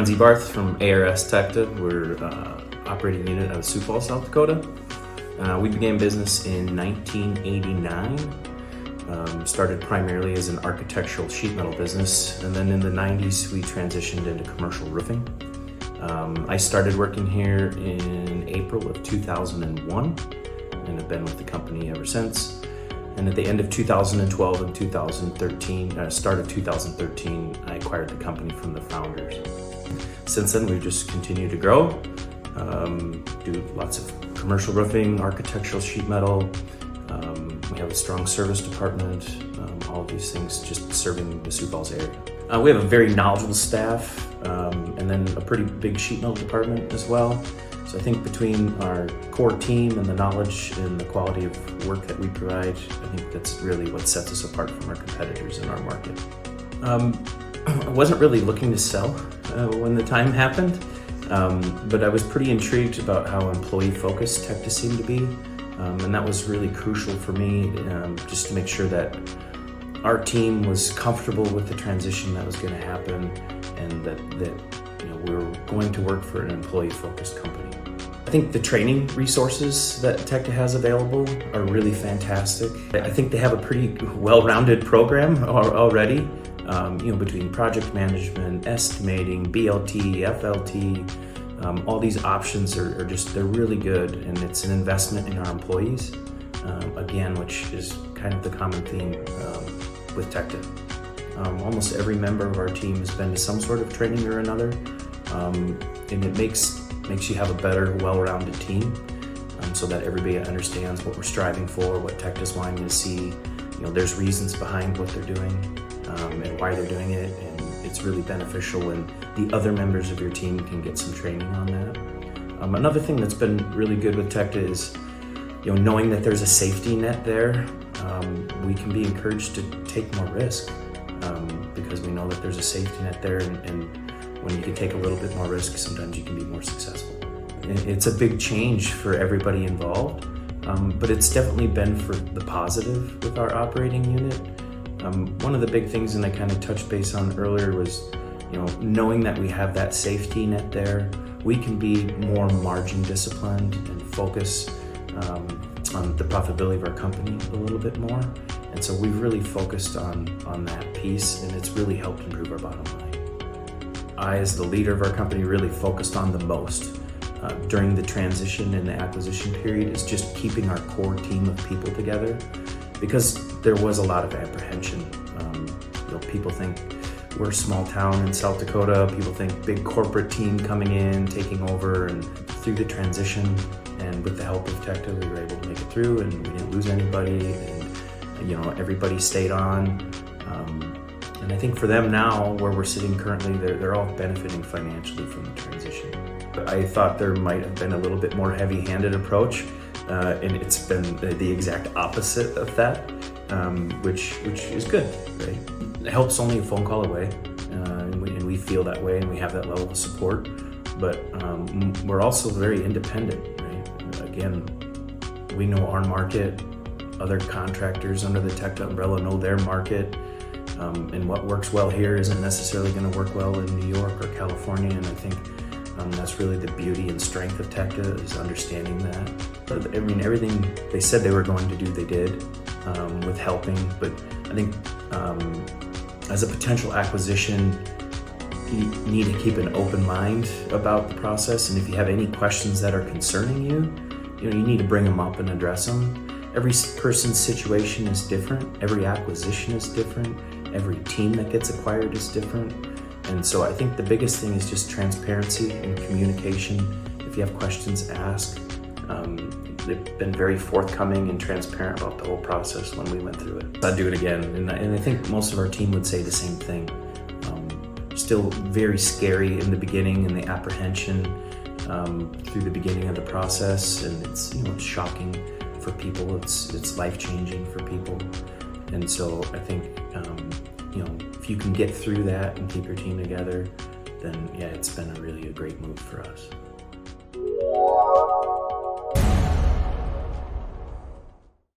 Lindsey Barth from ARS Tecta. We're operating unit out of Sioux Falls, South Dakota. We began business in 1989. Started primarily as an architectural sheet metal business, and then in the 90s we transitioned into commercial roofing. I started working here in April of 2001 and have been with the company ever since. And at the end of 2012 and 2013, start of 2013, I acquired the company from the founders. Since then, we've just continued to grow, do lots of commercial roofing, architectural sheet metal. We have a strong service department, all of these things just serving the Sioux Falls area. We have a very knowledgeable staff, and then a pretty big sheet metal department as well. So I think between our core team and the knowledge and the quality of work that we provide, I think that's really what sets us apart from our competitors in our market. I wasn't really looking to sell when the time happened, but I was pretty intrigued about how employee-focused Tecta seemed to be, and that was really crucial for me, just to make sure that our team was comfortable with the transition that was going to happen, and that we were going to work for an employee-focused company. I think the training resources that Tecta has available are really fantastic. I think they have a pretty well-rounded program already, between project management, estimating, BLT, FLT, all these options they're really good, and it's an investment in our employees, again, which is kind of the common theme with Tecta. Almost every member of our team has been to some sort of training or another, and it makes you have a better, well-rounded team, so that everybody understands what we're striving for, what Tecta's wanting to see. There's reasons behind what they're doing and why they're doing it, and it's really beneficial when the other members of your team can get some training on that. Another thing that's been really good with Tecta is, knowing that there's a safety net there. We can be encouraged to take more risk because we know that there's a safety net there, and when you can take a little bit more risk, sometimes you can be more successful. It's a big change for everybody involved, but it's definitely been for the positive with our operating unit. One of the big things, and I kind of touched base on earlier, was knowing that we have that safety net there, we can be more margin disciplined and focus on the profitability of our company a little bit more. And so we've really focused on that piece, and it's really helped improve our bottom line. I, as the leader of our company, really focused on the most during the transition and the acquisition period is just keeping our core team of people together, because there was a lot of apprehension. People think we're a small town in South Dakota. People think big corporate team coming in, taking over, and through the transition and with the help of Tecta, we were able to make it through, and we didn't lose anybody, and everybody stayed on. And I think for them now, where we're sitting currently, they're all benefiting financially from the transition. I thought there might have been a little bit more heavy-handed approach, and it's been the exact opposite of that, which is good, right? It helps only a phone call away, and we feel that way, and we have that level of support. But we're also very independent, right? Again, we know our market. Other contractors under the Tecta umbrella know their market. And what works well here isn't necessarily going to work well in New York or California, and I think that's really the beauty and strength of Tecta, is understanding that. But, everything they said they were going to do, they did, with helping. But I think as a potential acquisition, you need to keep an open mind about the process, and if you have any questions that are concerning you, you need to bring them up and address them. Every person's situation is different. Every acquisition is different. Every team that gets acquired is different. And so I think the biggest thing is just transparency and communication. If you have questions, ask. They've been very forthcoming and transparent about the whole process when we went through it. I'd do it again, and I think most of our team would say the same thing. Still very scary in the beginning, and the apprehension through the beginning of the process, and it's shocking for people. It's life-changing for people, and so I think if you can get through that and keep your team together, then yeah, it's been a great move for us.